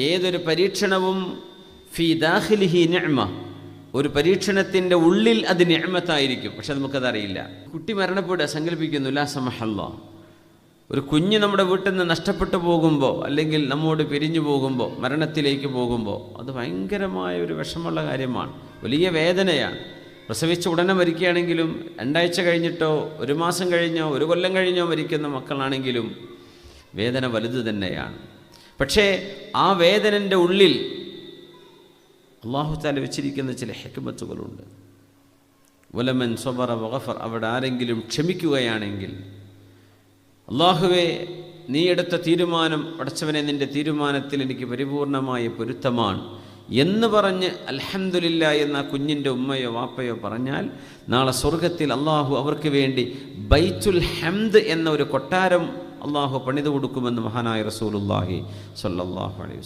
ഏതൊരു പരീക്ഷണവും ഫീ ദാഖിലിഹി നിഅ്മ, ഒരു പരീക്ഷണത്തിൻ്റെ ഉള്ളിൽ അത് നിഅ്മത്തായിരിക്കും. പക്ഷെ നമുക്കതറിയില്ല. കുട്ടി മരണപ്പെടുക സങ്കല്പിക്കുന്നു, ലാ സമഹല്ലാ. ഒരു കുഞ്ഞ് നമ്മുടെ വീട്ടിൽ നിന്ന് നഷ്ടപ്പെട്ടു പോകുമ്പോൾ, അല്ലെങ്കിൽ നമ്മോട് പിരിഞ്ഞു പോകുമ്പോൾ, മരണത്തിലേക്ക് പോകുമ്പോൾ, അത് ഭയങ്കരമായ ഒരു വിഷമമുള്ള കാര്യമാണ്, വലിയ വേദനയാണ്. പ്രസവിച്ച് ഉടനെ മരിക്കുകയാണെങ്കിലും, 2 ആഴ്ച കഴിഞ്ഞിട്ടോ 1 മാസം കഴിഞ്ഞോ 1 കൊല്ലം കഴിഞ്ഞോ മരിക്കുന്ന മക്കളാണെങ്കിലും വേദന വലുത് തന്നെയാണ്. പക്ഷേ ആ വേദനൻ്റെ ഉള്ളിൽ അല്ലാഹു തആല വെച്ചിരിക്കുന്ന ചില ഹിക്മത്തുകളുണ്ട്. വലമൻ സ്വബറ വഗഫർ, അവിടെ ആരെങ്കിലും ക്ഷമിക്കുകയാണെങ്കിൽ, അല്ലാഹുവേ നീ എടുത്ത തീരുമാനം, പടച്ചവനെ നിൻ്റെ തീരുമാനത്തിൽ എനിക്ക് പരിപൂർണമായ പൊരുത്തമാണ് എന്ന് പറഞ്ഞ് അൽഹംദുലില്ലാ എന്ന കുഞ്ഞിൻ്റെ ഉമ്മയോ വാപ്പയോ പറഞ്ഞാൽ, നാളെ സ്വർഗത്തിൽ അള്ളാഹു അവർക്ക് വേണ്ടി ബൈത്തുൽ ഹംദ് എന്ന ഒരു കൊട്ടാരം അള്ളാഹു പണിതു കൊടുക്കുമെന്ന് മഹാനായ റസൂലുള്ളാഹി സ്വല്ലല്ലാഹു അലൈഹി വസല്ലം